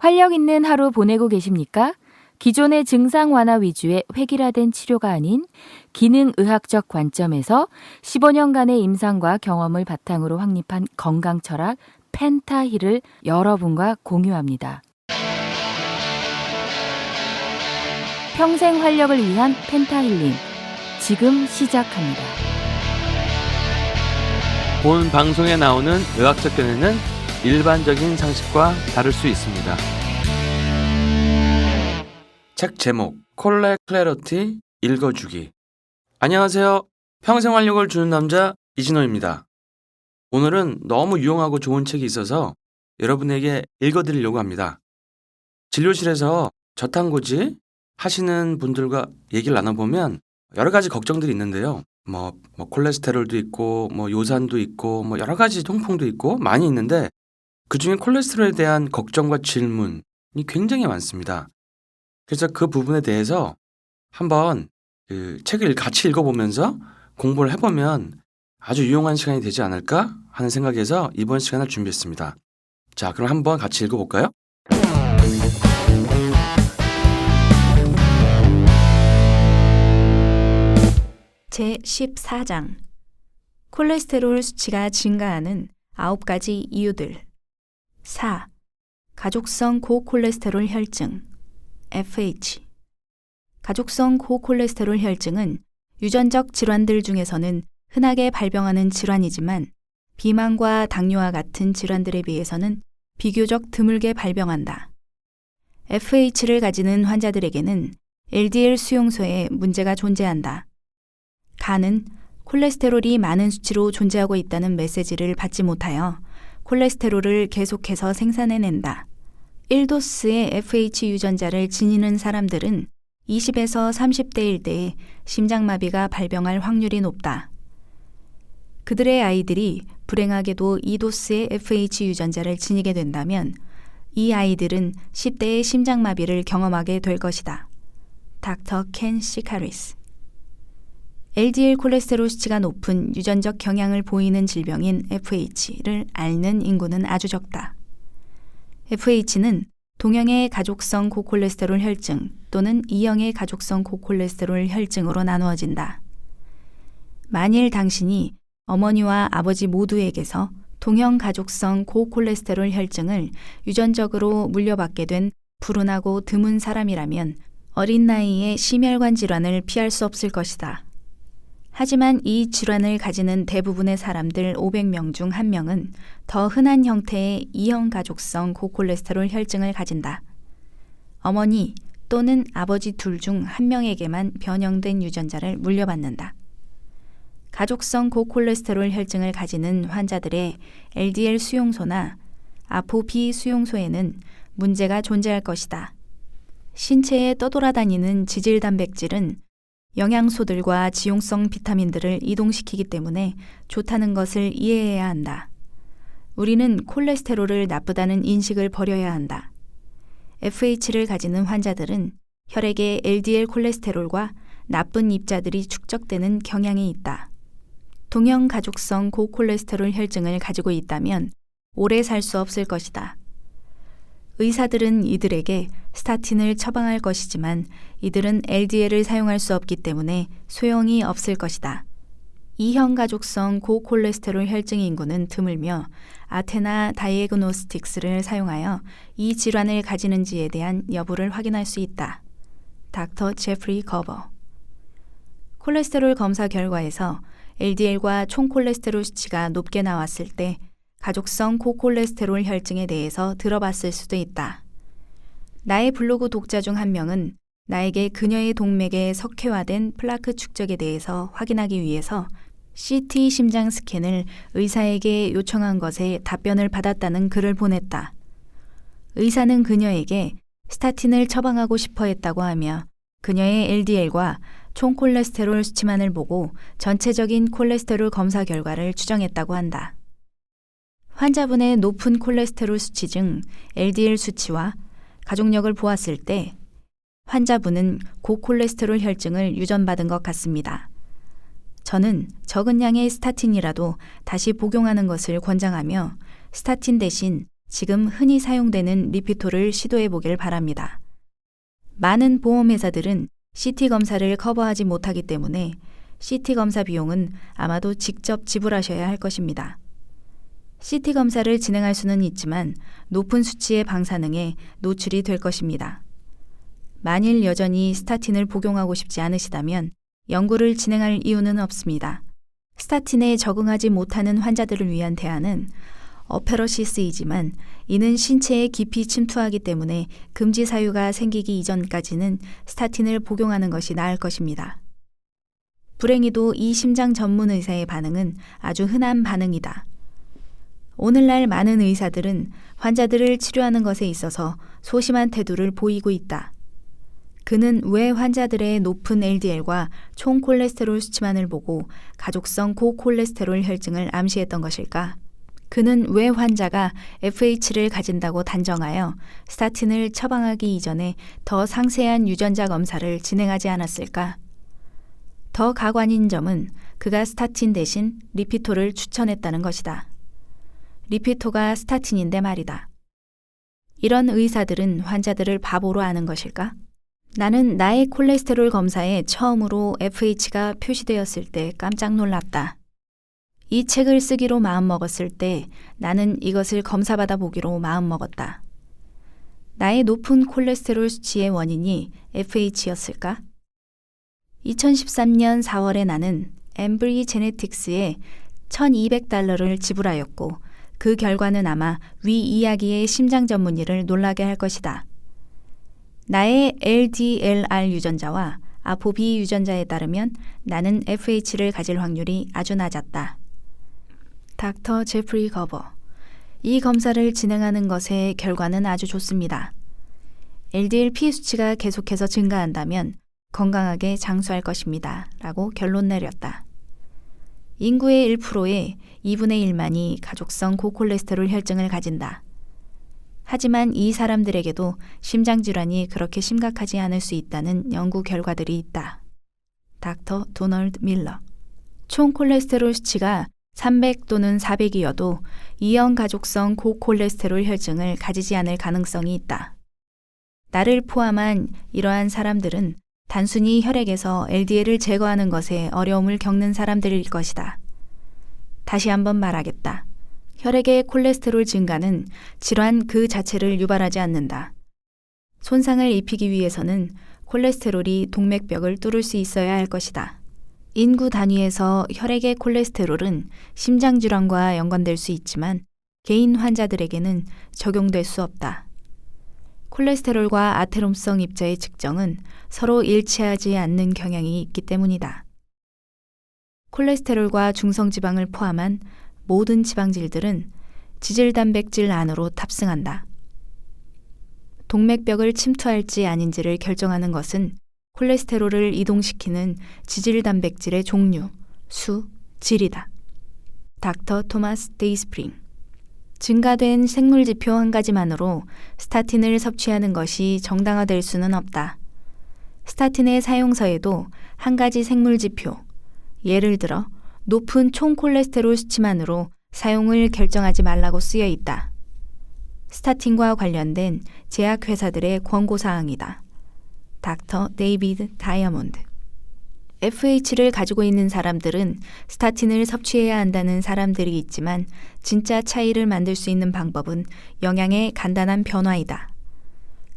활력 있는 하루 보내고 계십니까? 기존의 증상 완화 위주의 획일화된 치료가 아닌 기능의학적 관점에서 15년간의 임상과 경험을 바탕으로 확립한 건강 철학 펜타힐을 여러분과 공유합니다. 평생 활력을 위한 펜타힐링, 지금 시작합니다. 본 방송에 나오는 의학적 견해는 일반적인 상식과 다를 수 있습니다. 책 제목 콜레 클래러티 읽어주기. 안녕하세요. 평생 활력을 주는 남자 이진호입니다. 오늘은 너무 유용하고 좋은 책이 있어서 여러분에게 읽어드리려고 합니다. 진료실에서 저탄고지 하시는 분들과 얘기를 나눠보면 여러 가지 걱정들이 있는데요. 콜레스테롤도 있고 요산도 있고 여러 가지 통풍도 있고 많이 있는데 그중에 콜레스테롤에 대한 걱정과 질문이 굉장히 많습니다. 그래서 그 부분에 대해서 한번 책을 같이 읽어보면서 공부를 해보면 아주 유용한 시간이 되지 않을까 하는 생각에서 이번 시간을 준비했습니다. 자, 그럼 한번 같이 읽어볼까요? 제14장 콜레스테롤 수치가 증가하는 9가지 이유들. 4. 가족성 고콜레스테롤 혈증 FH. 가족성 고콜레스테롤 혈증은 유전적 질환들 중에서는 흔하게 발병하는 질환이지만 비만과 당뇨와 같은 질환들에 비해서는 비교적 드물게 발병한다. FH를 가지는 환자들에게는 LDL 수용소에 문제가 존재한다. 간은 콜레스테롤이 많은 수치로 존재하고 있다는 메시지를 받지 못하여 콜레스테롤을 계속해서 생산해낸다. 1도스의 FH 유전자를 지니는 사람들은 20에서 30대일 때에 심장마비가 발병할 확률이 높다. 그들의 아이들이 불행하게도 2도스의 FH 유전자를 지니게 된다면 이 아이들은 10대의 심장마비를 경험하게 될 것이다. 닥터 켄 시카리스. LDL 콜레스테롤 수치가 높은 유전적 경향을 보이는 질병인 FH를 앓는 인구는 아주 적다. FH는 동형의 가족성 고콜레스테롤 혈증 또는 E형의 가족성 고콜레스테롤 혈증으로 나누어진다. 만일 당신이 어머니와 아버지 모두에게서 동형 가족성 고콜레스테롤 혈증을 유전적으로 물려받게 된 불운하고 드문 사람이라면 어린 나이에 심혈관 질환을 피할 수 없을 것이다. 하지만 이 질환을 가지는 대부분의 사람들 500명 중 1명은 더 흔한 형태의 E형 가족성 고콜레스테롤 혈증을 가진다. 어머니 또는 아버지 둘 중 1명에게만 변형된 유전자를 물려받는다. 가족성 고콜레스테롤 혈증을 가지는 환자들의 LDL 수용소나 아포비 수용소에는 문제가 존재할 것이다. 신체에 떠돌아다니는 지질 단백질은 영양소들과 지용성 비타민들을 이동시키기 때문에 좋다는 것을 이해해야 한다. 우리는 콜레스테롤을 나쁘다는 인식을 버려야 한다. FH를 가지는 환자들은 혈액에 LDL 콜레스테롤과 나쁜 입자들이 축적되는 경향이 있다. 동형 가족성 고콜레스테롤 혈증을 가지고 있다면 오래 살 수 없을 것이다. 의사들은 이들에게 스타틴을 처방할 것이지만 이들은 LDL을 사용할 수 없기 때문에 소용이 없을 것이다. E형 가족성 고콜레스테롤 혈증 인구는 드물며 아테나 다이애그노스틱스를 사용하여 이 질환을 가지는지에 대한 여부를 확인할 수 있다. 닥터 제프리 거버. 콜레스테롤 검사 결과에서 LDL과 총 콜레스테롤 수치가 높게 나왔을 때 가족성 고콜레스테롤 혈증에 대해서 들어봤을 수도 있다. 나의 블로그 독자 중 1명은 나에게 그녀의 동맥에 석회화된 플라크 축적에 대해서 확인하기 위해서 CT 심장 스캔을 의사에게 요청한 것에 답변을 받았다는 글을 보냈다. 의사는 그녀에게 스타틴을 처방하고 싶어 했다고 하며 그녀의 LDL과 총 콜레스테롤 수치만을 보고 전체적인 콜레스테롤 검사 결과를 추정했다고 한다. 환자분의 높은 콜레스테롤 수치 중 LDL 수치와 가족력을 보았을 때 환자분은 고콜레스테롤 혈증을 유전받은 것 같습니다. 저는 적은 양의 스타틴이라도 다시 복용하는 것을 권장하며 스타틴 대신 지금 흔히 사용되는 리피토를 시도해 보길 바랍니다. 많은 보험회사들은 CT 검사를 커버하지 못하기 때문에 CT 검사 비용은 아마도 직접 지불하셔야 할 것입니다. CT 검사를 진행할 수는 있지만 높은 수치의 방사능에 노출이 될 것입니다. 만일 여전히 스타틴을 복용하고 싶지 않으시다면 연구를 진행할 이유는 없습니다. 스타틴에 적응하지 못하는 환자들을 위한 대안은 어페러시스이지만 이는 신체에 깊이 침투하기 때문에 금지 사유가 생기기 이전까지는 스타틴을 복용하는 것이 나을 것입니다. 불행히도 이 심장 전문 의사의 반응은 아주 흔한 반응이다. 오늘날 많은 의사들은 환자들을 치료하는 것에 있어서 소심한 태도를 보이고 있다. 그는 왜 환자들의 높은 LDL과 총 콜레스테롤 수치만을 보고 가족성 고콜레스테롤 혈증을 암시했던 것일까? 그는 왜 환자가 FH를 가진다고 단정하여 스타틴을 처방하기 이전에 더 상세한 유전자 검사를 진행하지 않았을까? 더 가관인 점은 그가 스타틴 대신 리피토를 추천했다는 것이다. 리피토가 스타틴인데 말이다. 이런 의사들은 환자들을 바보로 아는 것일까? 나는 나의 콜레스테롤 검사에 처음으로 FH가 표시되었을 때 깜짝 놀랐다. 이 책을 쓰기로 마음먹었을 때 나는 이것을 검사받아 보기로 마음먹었다. 나의 높은 콜레스테롤 수치의 원인이 FH였을까? 2013년 4월에 나는 엠브리 제네틱스에 $1,200를 지불하였고 그 결과는 아마 위 이야기의 심장 전문의를 놀라게 할 것이다. 나의 LDLR 유전자와 아포B 유전자에 따르면 나는 FH를 가질 확률이 아주 낮았다. 닥터 제프리 거버. 이 검사를 진행하는 것의 결과는 아주 좋습니다. LDL-P 수치가 계속해서 증가한다면 건강하게 장수할 것입니다. 라고 결론 내렸다. 인구의 1%의 2분의 1만이 가족성 고콜레스테롤 혈증을 가진다. 하지만 이 사람들에게도 심장질환이 그렇게 심각하지 않을 수 있다는 연구 결과들이 있다. 닥터 도널드 밀러. 총 콜레스테롤 수치가 300 또는 400이어도 2형 가족성 고콜레스테롤 혈증을 가지지 않을 가능성이 있다. 나를 포함한 이러한 사람들은 단순히 혈액에서 LDL을 제거하는 것에 어려움을 겪는 사람들일 것이다. 다시 한번 말하겠다. 혈액의 콜레스테롤 증가는 질환 그 자체를 유발하지 않는다. 손상을 입히기 위해서는 콜레스테롤이 동맥벽을 뚫을 수 있어야 할 것이다. 인구 단위에서 혈액의 콜레스테롤은 심장질환과 연관될 수 있지만 개인 환자들에게는 적용될 수 없다. 콜레스테롤과 아테롬성 입자의 측정은 서로 일치하지 않는 경향이 있기 때문이다. 콜레스테롤과 중성지방을 포함한 모든 지방질들은 지질단백질 안으로 탑승한다. 동맥벽을 침투할지 아닌지를 결정하는 것은 콜레스테롤을 이동시키는 지질단백질의 종류, 수, 질이다. 닥터 토마스 데이스프링. 증가된 생물지표 한 가지만으로 스타틴을 섭취하는 것이 정당화될 수는 없다. 스타틴의 사용서에도 한 가지 생물지표, 예를 들어 높은 총 콜레스테롤 수치만으로 사용을 결정하지 말라고 쓰여 있다. 스타틴과 관련된 제약회사들의 권고사항이다. 닥터 데이비드 다이아몬드. FH를 가지고 있는 사람들은 스타틴을 섭취해야 한다는 사람들이 있지만 진짜 차이를 만들 수 있는 방법은 영양의 간단한 변화이다.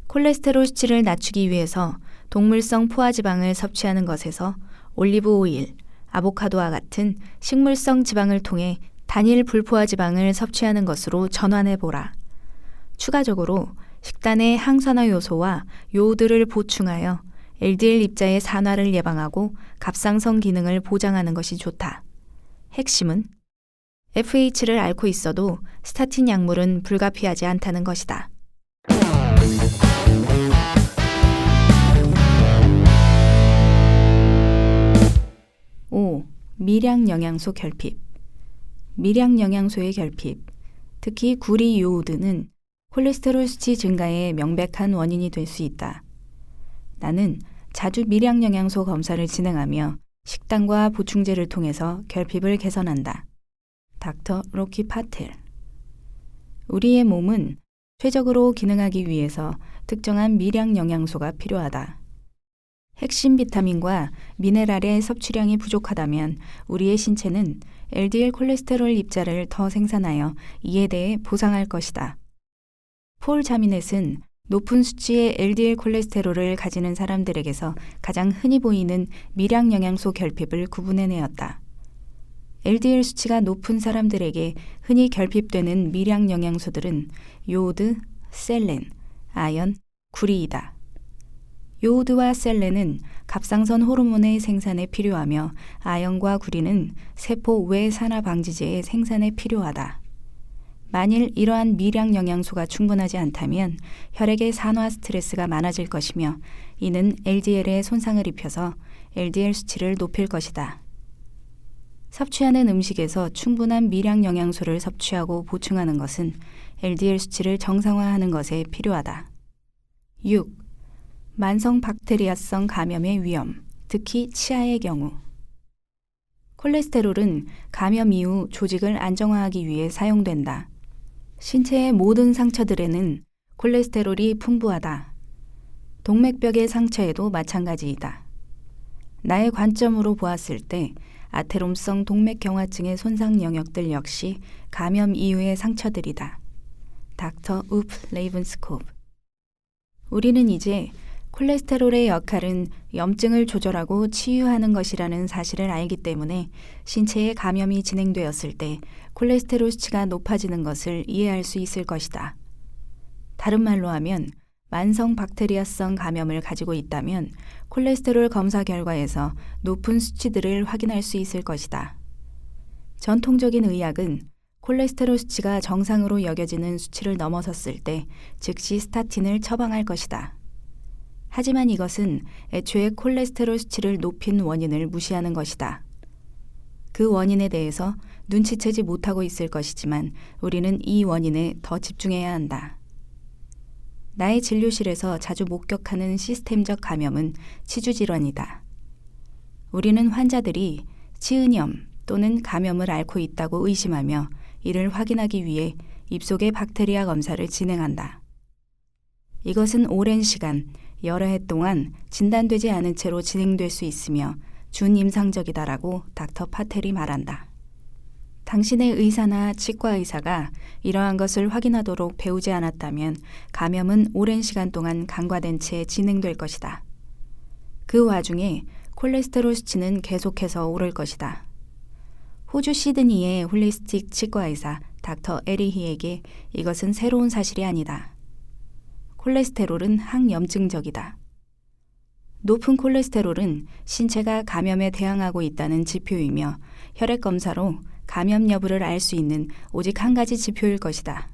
콜레스테롤 수치를 낮추기 위해서 동물성 포화지방을 섭취하는 것에서 올리브 오일, 아보카도와 같은 식물성 지방을 통해 단일 불포화지방을 섭취하는 것으로 전환해보라. 추가적으로 식단에 항산화 요소와 요오드를 보충하여 LDL 입자의 산화를 예방하고 갑상선 기능을 보장하는 것이 좋다. 핵심은 FH를 앓고 있어도 스타틴 약물은 불가피하지 않다는 것이다. 미량 영양소 결핍. 미량 영양소의 결핍, 특히 구리 요오드는 콜레스테롤 수치 증가의 명백한 원인이 될 수 있다. 나는 자주 미량 영양소 검사를 진행하며 식단과 보충제를 통해서 결핍을 개선한다. 닥터 로키 파텔. 우리의 몸은 최적으로 기능하기 위해서 특정한 미량 영양소가 필요하다. 핵심 비타민과 미네랄의 섭취량이 부족하다면 우리의 신체는 LDL 콜레스테롤 입자를 더 생산하여 이에 대해 보상할 것이다. 폴 자미넷은 높은 수치의 LDL 콜레스테롤을 가지는 사람들에게서 가장 흔히 보이는 미량 영양소 결핍을 구분해내었다. LDL 수치가 높은 사람들에게 흔히 결핍되는 미량 영양소들은 요오드, 셀렌, 아연, 구리이다. 요오드와 셀렌은 갑상선 호르몬의 생산에 필요하며 아연과 구리는 세포 외산화 방지제의 생산에 필요하다. 만일 이러한 미량 영양소가 충분하지 않다면 혈액의 산화 스트레스가 많아질 것이며 이는 LDL에 손상을 입혀서 LDL 수치를 높일 것이다. 섭취하는 음식에서 충분한 미량 영양소를 섭취하고 보충하는 것은 LDL 수치를 정상화하는 것에 필요하다. 6. 만성 박테리아성 감염의 위험, 특히 치아의 경우. 콜레스테롤은 감염 이후 조직을 안정화하기 위해 사용된다. 신체의 모든 상처들에는 콜레스테롤이 풍부하다. 동맥벽의 상처에도 마찬가지이다. 나의 관점으로 보았을 때 아테롬성 동맥경화증의 손상 영역들 역시 감염 이후의 상처들이다. 닥터 우프 레이븐스코브. 우리는 이제 콜레스테롤의 역할은 염증을 조절하고 치유하는 것이라는 사실을 알기 때문에 신체에 감염이 진행되었을 때 콜레스테롤 수치가 높아지는 것을 이해할 수 있을 것이다. 다른 말로 하면 만성 박테리아성 감염을 가지고 있다면 콜레스테롤 검사 결과에서 높은 수치들을 확인할 수 있을 것이다. 전통적인 의학은 콜레스테롤 수치가 정상으로 여겨지는 수치를 넘어섰을 때 즉시 스타틴을 처방할 것이다. 하지만 이것은 애초에 콜레스테롤 수치를 높인 원인을 무시하는 것이다. 그 원인에 대해서 눈치채지 못하고 있을 것이지만 우리는 이 원인에 더 집중해야 한다. 나의 진료실에서 자주 목격하는 시스템적 감염은 치주질환이다. 우리는 환자들이 치은염 또는 감염을 앓고 있다고 의심하며 이를 확인하기 위해 입속의 박테리아 검사를 진행한다. 이것은 오랜 시간, 여러 해 동안 진단되지 않은 채로 진행될 수 있으며 준임상적이다라고 닥터 파텔이 말한다. 당신의 의사나 치과 의사가 이러한 것을 확인하도록 배우지 않았다면 감염은 오랜 시간 동안 간과된 채 진행될 것이다. 그 와중에 콜레스테롤 수치는 계속해서 오를 것이다. 호주 시드니의 홀리스틱 치과 의사 닥터 에리히에게 이것은 새로운 사실이 아니다. 콜레스테롤은 항염증적이다. 높은 콜레스테롤은 신체가 감염에 대항하고 있다는 지표이며 혈액 검사로 감염 여부를 알 수 있는 오직 한 가지 지표일 것이다.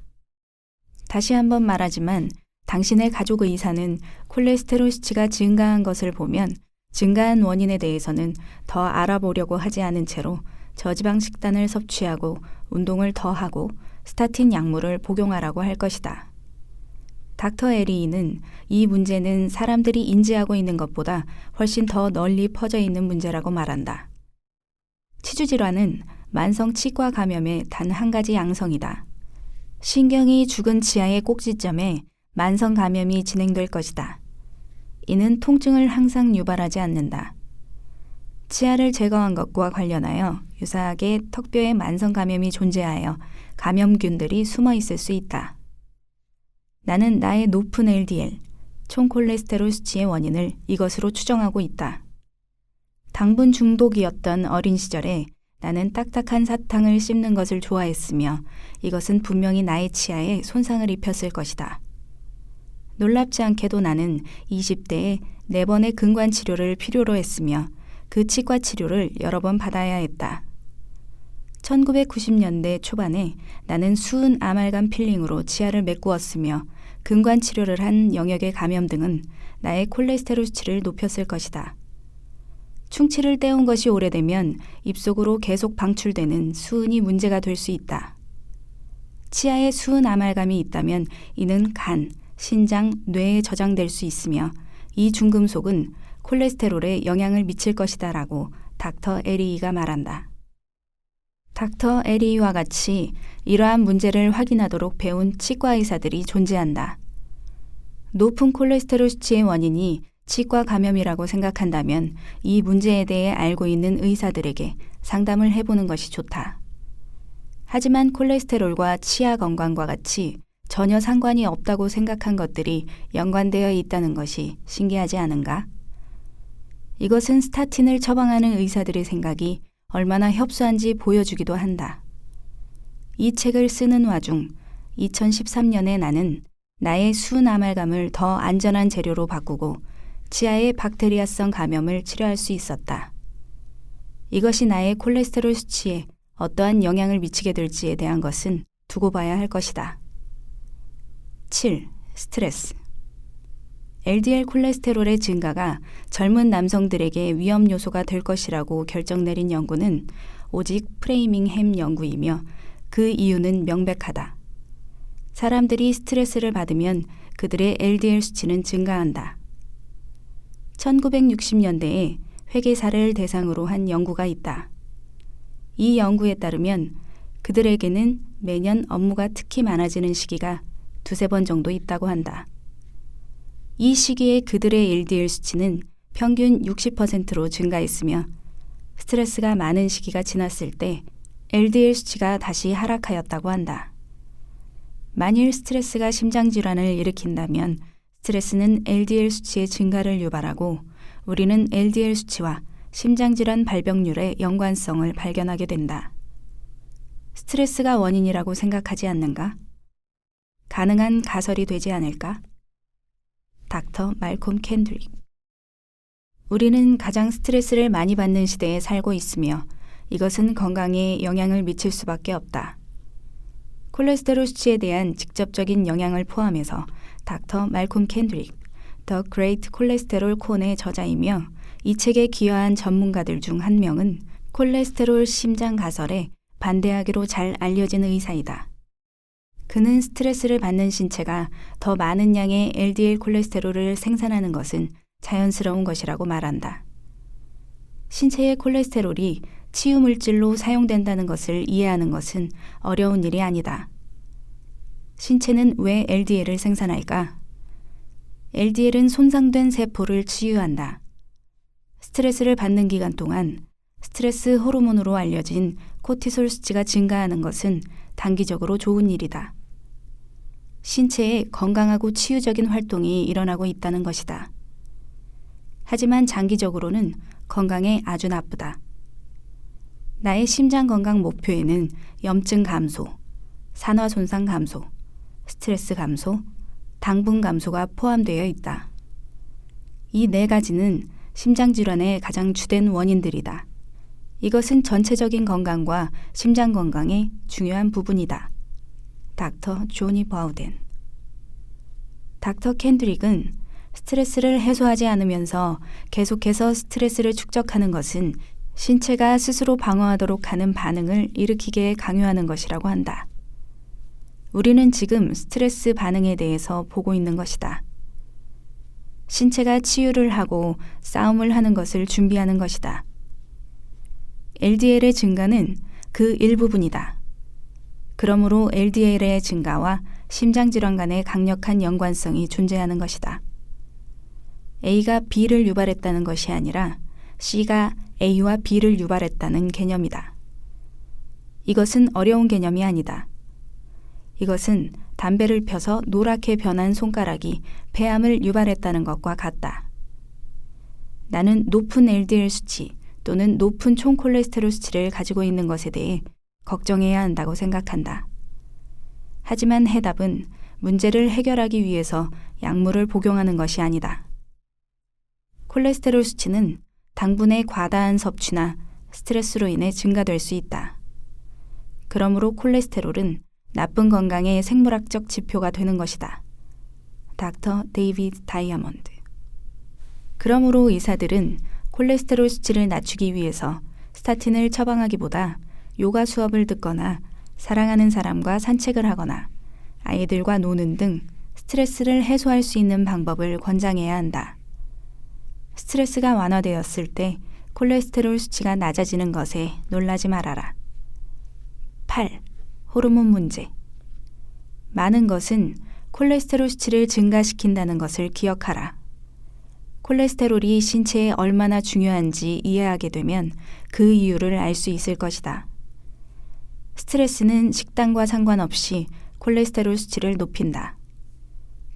다시 한번 말하지만 당신의 가족 의사는 콜레스테롤 수치가 증가한 것을 보면 증가한 원인에 대해서는 더 알아보려고 하지 않은 채로 저지방 식단을 섭취하고 운동을 더 하고 스타틴 약물을 복용하라고 할 것이다. 닥터 에리이는 이 문제는 사람들이 인지하고 있는 것보다 훨씬 더 널리 퍼져 있는 문제라고 말한다. 치주질환은 만성 치과 감염의 단 한 가지 양성이다. 신경이 죽은 치아의 꼭지점에 만성 감염이 진행될 것이다. 이는 통증을 항상 유발하지 않는다. 치아를 제거한 것과 관련하여 유사하게 턱뼈에 만성 감염이 존재하여 감염균들이 숨어 있을 수 있다. 나는 나의 높은 LDL, 총 콜레스테롤 수치의 원인을 이것으로 추정하고 있다. 당분 중독이었던 어린 시절에 나는 딱딱한 사탕을 씹는 것을 좋아했으며 이것은 분명히 나의 치아에 손상을 입혔을 것이다. 놀랍지 않게도 나는 20대에 4번의 근관 치료를 필요로 했으며 그 치과 치료를 여러 번 받아야 했다. 1990년대 초반에 나는 수은 아말감 필링으로 치아를 메꾸었으며 근관 치료를 한 영역의 감염 등은 나의 콜레스테롤 수치를 높였을 것이다. 충치를 떼운 것이 오래되면 입속으로 계속 방출되는 수은이 문제가 될 수 있다. 치아에 수은 아말감이 있다면 이는 간, 신장, 뇌에 저장될 수 있으며 이 중금속은 콜레스테롤에 영향을 미칠 것이다 라고 닥터 에리이가 말한다. 닥터 에리와 같이 이러한 문제를 확인하도록 배운 치과 의사들이 존재한다. 높은 콜레스테롤 수치의 원인이 치과 감염이라고 생각한다면 이 문제에 대해 알고 있는 의사들에게 상담을 해보는 것이 좋다. 하지만 콜레스테롤과 치아 건강과 같이 전혀 상관이 없다고 생각한 것들이 연관되어 있다는 것이 신기하지 않은가? 이것은 스타틴을 처방하는 의사들의 생각이 얼마나 협소한지 보여주기도 한다. 이 책을 쓰는 와중 2013년에 나는 나의 순 아말감을 더 안전한 재료로 바꾸고 치아의 박테리아성 감염을 치료할 수 있었다. 이것이 나의 콜레스테롤 수치에 어떠한 영향을 미치게 될지에 대한 것은 두고 봐야 할 것이다. 7. 스트레스. LDL 콜레스테롤의 증가가 젊은 남성들에게 위험 요소가 될 것이라고 결정 내린 연구는 오직 프레이밍햄 연구이며 그 이유는 명백하다. 사람들이 스트레스를 받으면 그들의 LDL 수치는 증가한다. 1960년대에 회계사를 대상으로 한 연구가 있다. 이 연구에 따르면 그들에게는 매년 업무가 특히 많아지는 시기가 두세 번 정도 있다고 한다. 이 시기에 그들의 LDL 수치는 평균 60%로 증가했으며 스트레스가 많은 시기가 지났을 때 LDL 수치가 다시 하락하였다고 한다. 만일 스트레스가 심장질환을 일으킨다면 스트레스는 LDL 수치의 증가를 유발하고 우리는 LDL 수치와 심장질환 발병률의 연관성을 발견하게 된다. 스트레스가 원인이라고 생각하지 않는가? 가능한 가설이 되지 않을까? 닥터 말콤 캔드릭. 우리는 가장 스트레스를 많이 받는 시대에 살고 있으며 이것은 건강에 영향을 미칠 수밖에 없다. 콜레스테롤 수치에 대한 직접적인 영향을 포함해서 닥터 말콤 캔드릭, The Great Cholesterol Con의 저자이며 이 책에 기여한 전문가들 중 한 명은 콜레스테롤 심장 가설에 반대하기로 잘 알려진 의사이다. 그는 스트레스를 받는 신체가 더 많은 양의 LDL 콜레스테롤을 생산하는 것은 자연스러운 것이라고 말한다. 신체의 콜레스테롤이 치유물질로 사용된다는 것을 이해하는 것은 어려운 일이 아니다. 신체는 왜 LDL을 생산할까? LDL은 손상된 세포를 치유한다. 스트레스를 받는 기간 동안 스트레스 호르몬으로 알려진 코티솔 수치가 증가하는 것은 단기적으로 좋은 일이다. 신체에 건강하고 치유적인 활동이 일어나고 있다는 것이다. 하지만 장기적으로는 건강에 아주 나쁘다. 나의 심장 건강 목표에는 염증 감소, 산화 손상 감소, 스트레스 감소, 당분 감소가 포함되어 있다. 이 네 가지는 심장 질환의 가장 주된 원인들이다. 이것은 전체적인 건강과 심장 건강의 중요한 부분이다. 닥터 조니 바우덴. 닥터 캔드릭은 스트레스를 해소하지 않으면서 계속해서 스트레스를 축적하는 것은 신체가 스스로 방어하도록 하는 반응을 일으키게 강요하는 것이라고 한다. 우리는 지금 스트레스 반응에 대해서 보고 있는 것이다. 신체가 치유를 하고 싸움을 하는 것을 준비하는 것이다. LDL의 증가는 그 일부분이다. 그러므로 LDL의 증가와 심장질환 간의 강력한 연관성이 존재하는 것이다. A가 B를 유발했다는 것이 아니라 C가 A와 B를 유발했다는 개념이다. 이것은 어려운 개념이 아니다. 이것은 담배를 펴서 노랗게 변한 손가락이 폐암을 유발했다는 것과 같다. 나는 높은 LDL 수치 또는 높은 총 콜레스테롤 수치를 가지고 있는 것에 대해 걱정해야 한다고 생각한다. 하지만 해답은 문제를 해결하기 위해서 약물을 복용하는 것이 아니다. 콜레스테롤 수치는 당분의 과다한 섭취나 스트레스로 인해 증가될 수 있다. 그러므로 콜레스테롤은 나쁜 건강의 생물학적 지표가 되는 것이다. 닥터 데이비드 다이아몬드. 그러므로 의사들은 콜레스테롤 수치를 낮추기 위해서 스타틴을 처방하기보다 요가 수업을 듣거나 사랑하는 사람과 산책을 하거나 아이들과 노는 등 스트레스를 해소할 수 있는 방법을 권장해야 한다. 스트레스가 완화되었을 때 콜레스테롤 수치가 낮아지는 것에 놀라지 말아라. 8. 호르몬 문제. 많은 것은 콜레스테롤 수치를 증가시킨다는 것을 기억하라. 콜레스테롤이 신체에 얼마나 중요한지 이해하게 되면 그 이유를 알 수 있을 것이다. 스트레스는 식단과 상관없이 콜레스테롤 수치를 높인다.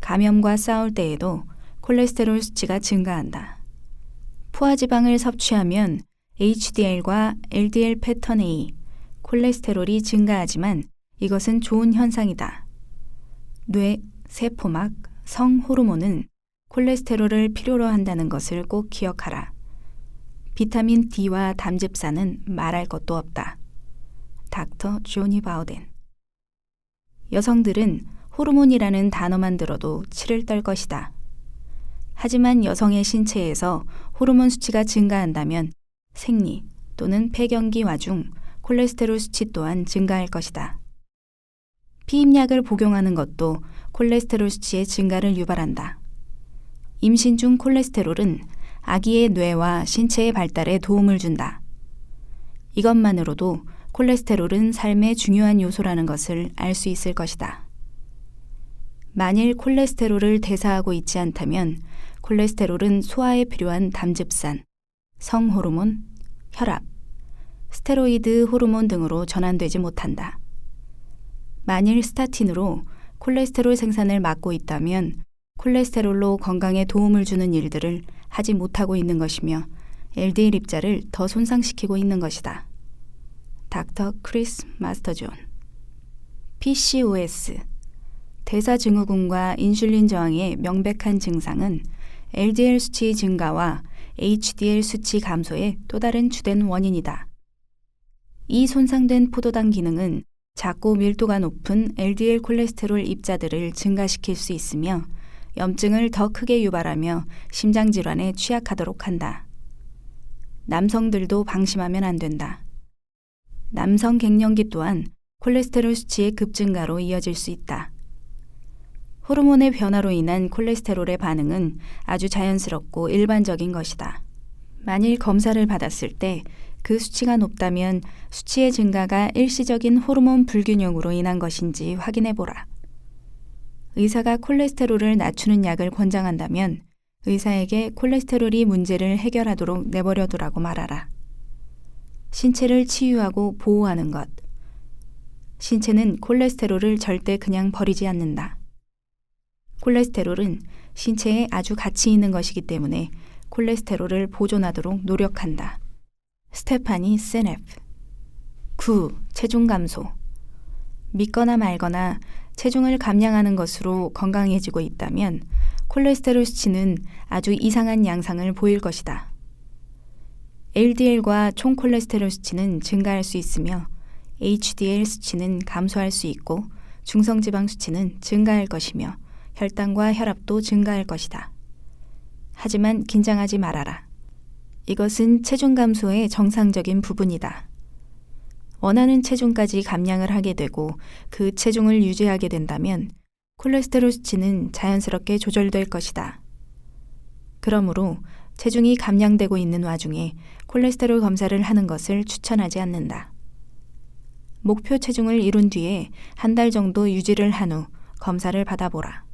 감염과 싸울 때에도 콜레스테롤 수치가 증가한다. 포화지방을 섭취하면 HDL과 LDL 패턴 A, 콜레스테롤이 증가하지만 이것은 좋은 현상이다. 뇌, 세포막, 성 호르몬은 콜레스테롤을 필요로 한다는 것을 꼭 기억하라. 비타민 D와 담즙산은 말할 것도 없다. 닥터 조니 바우덴. 여성들은 호르몬이라는 단어만 들어도 치를 떨 것이다. 하지만 여성의 신체에서 호르몬 수치가 증가한다면 생리 또는 폐경기 와중 콜레스테롤 수치 또한 증가할 것이다. 피임약을 복용하는 것도 콜레스테롤 수치의 증가를 유발한다. 임신 중 콜레스테롤은 아기의 뇌와 신체의 발달에 도움을 준다. 이것만으로도 콜레스테롤은 삶의 중요한 요소라는 것을 알 수 있을 것이다. 만일 콜레스테롤을 대사하고 있지 않다면 콜레스테롤은 소화에 필요한 담즙산, 성호르몬, 혈압, 스테로이드 호르몬 등으로 전환되지 못한다. 만일 스타틴으로 콜레스테롤 생산을 막고 있다면 콜레스테롤로 건강에 도움을 주는 일들을 하지 못하고 있는 것이며 LDL 입자를 더 손상시키고 있는 것이다. 닥터 크리스 마스터존. PCOS, 대사증후군과 인슐린 저항의 명백한 증상은 LDL 수치 증가와 HDL 수치 감소의 또 다른 주된 원인이다. 이 손상된 포도당 기능은 작고 밀도가 높은 LDL 콜레스테롤 입자들을 증가시킬 수 있으며 염증을 더 크게 유발하며 심장질환에 취약하도록 한다. 남성들도 방심하면 안 된다. 남성 갱년기 또한 콜레스테롤 수치의 급증가로 이어질 수 있다. 호르몬의 변화로 인한 콜레스테롤의 반응은 아주 자연스럽고 일반적인 것이다. 만일 검사를 받았을 때 그 수치가 높다면 수치의 증가가 일시적인 호르몬 불균형으로 인한 것인지 확인해 보라. 의사가 콜레스테롤을 낮추는 약을 권장한다면 의사에게 콜레스테롤이 문제를 해결하도록 내버려 두라고 말하라. 신체를 치유하고 보호하는 것. 신체는 콜레스테롤을 절대 그냥 버리지 않는다. 콜레스테롤은 신체에 아주 가치 있는 것이기 때문에 콜레스테롤을 보존하도록 노력한다. 스테파니 세네프. 9. 체중 감소. 믿거나 말거나 체중을 감량하는 것으로 건강해지고 있다면 콜레스테롤 수치는 아주 이상한 양상을 보일 것이다. LDL과 총 콜레스테롤 수치는 증가할 수 있으며 HDL 수치는 감소할 수 있고 중성지방 수치는 증가할 것이며 혈당과 혈압도 증가할 것이다. 하지만 긴장하지 말아라. 이것은 체중 감소의 정상적인 부분이다. 원하는 체중까지 감량을 하게 되고 그 체중을 유지하게 된다면 콜레스테롤 수치는 자연스럽게 조절될 것이다. 그러므로 체중이 감량되고 있는 와중에 콜레스테롤 검사를 하는 것을 추천하지 않는다. 목표 체중을 이룬 뒤에 한 달 정도 유지를 한 후 검사를 받아보라.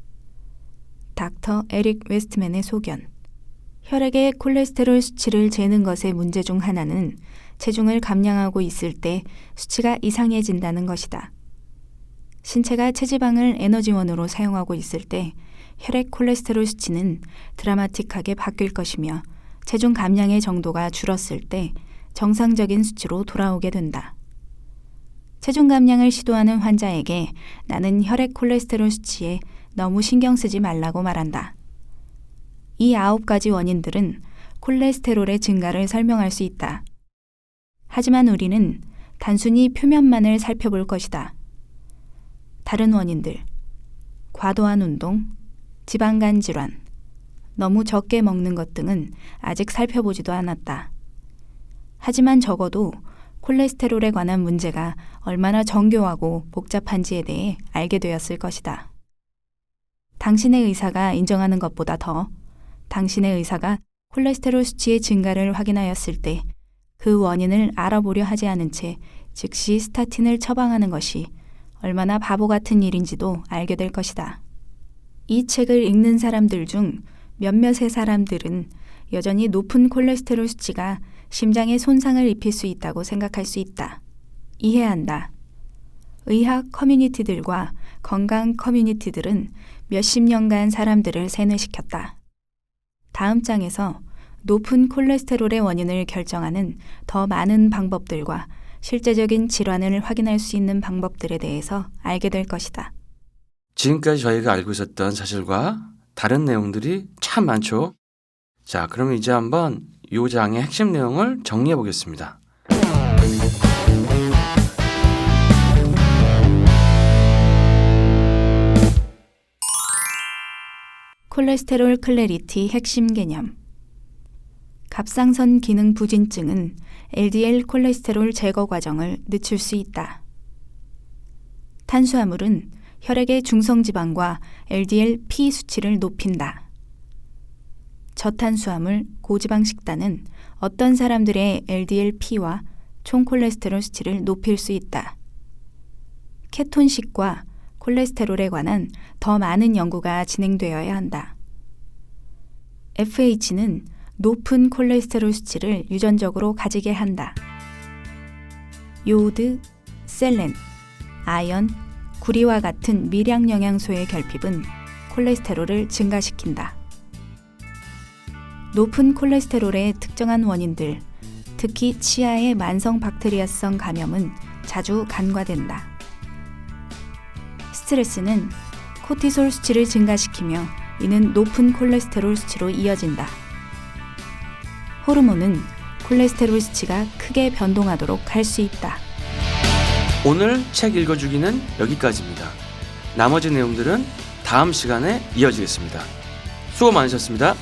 닥터 에릭 웨스트맨의 소견. 혈액의 콜레스테롤 수치를 재는 것의 문제 중 하나는 체중을 감량하고 있을 때 수치가 이상해진다는 것이다. 신체가 체지방을 에너지원으로 사용하고 있을 때 혈액 콜레스테롤 수치는 드라마틱하게 바뀔 것이며 체중 감량의 정도가 줄었을 때 정상적인 수치로 돌아오게 된다. 체중 감량을 시도하는 환자에게 나는 혈액 콜레스테롤 수치에 너무 신경 쓰지 말라고 말한다. 이 9가지 원인들은 콜레스테롤의 증가를 설명할 수 있다. 하지만 우리는 단순히 표면만을 살펴볼 것이다. 다른 원인들, 과도한 운동, 지방간 질환, 너무 적게 먹는 것 등은 아직 살펴보지도 않았다. 하지만 적어도 콜레스테롤에 관한 문제가 얼마나 정교하고 복잡한지에 대해 알게 되었을 것이다. 당신의 의사가 인정하는 것보다 더 당신의 의사가 콜레스테롤 수치의 증가를 확인하였을 때 그 원인을 알아보려 하지 않은 채 즉시 스타틴을 처방하는 것이 얼마나 바보 같은 일인지도 알게 될 것이다. 이 책을 읽는 사람들 중 몇몇의 사람들은 여전히 높은 콜레스테롤 수치가 심장에 손상을 입힐 수 있다고 생각할 수 있다. 이해한다. 의학 커뮤니티들과 건강 커뮤니티들은 몇십 년간 사람들을 세뇌시켰다. 다음 장에서 높은 콜레스테롤의 원인을 결정하는 더 많은 방법들과 실제적인 질환을 확인할 수 있는 방법들에 대해서 알게 될 것이다. 지금까지 저희가 알고 있었던 사실과 다른 내용들이 참 많죠. 자, 그럼 이제 한번 이 장의 핵심 내용을 정리해 보겠습니다. 콜레스테롤 클래리티 핵심 개념. 갑상선 기능 부진증은 LDL 콜레스테롤 제거 과정을 늦출 수 있다. 탄수화물은 혈액의 중성지방과 LDL-P 수치를 높인다. 저탄수화물, 고지방 식단은 어떤 사람들의 LDL-P와 총 콜레스테롤 수치를 높일 수 있다. 케톤식과 콜레스테롤에 관한 더 많은 연구가 진행되어야 한다. FH는 높은 콜레스테롤 수치를 유전적으로 가지게 한다. 요오드, 셀렌, 아연, 구리와 같은 미량 영양소의 결핍은 콜레스테롤을 증가시킨다. 높은 콜레스테롤의 특정한 원인들, 특히 치아의 만성 박테리아성 감염은 자주 간과된다. 스트레스는 코티솔 수치를 증가시키며 이는 높은 콜레스테롤 수치로 이어진다. 호르몬은 콜레스테롤 수치가 크게 변동하도록 할 수 있다. 오늘 책 읽어주기는 여기까지입니다. 나머지 내용들은 다음 시간에 이어지겠습니다. 수고 많으셨습니다.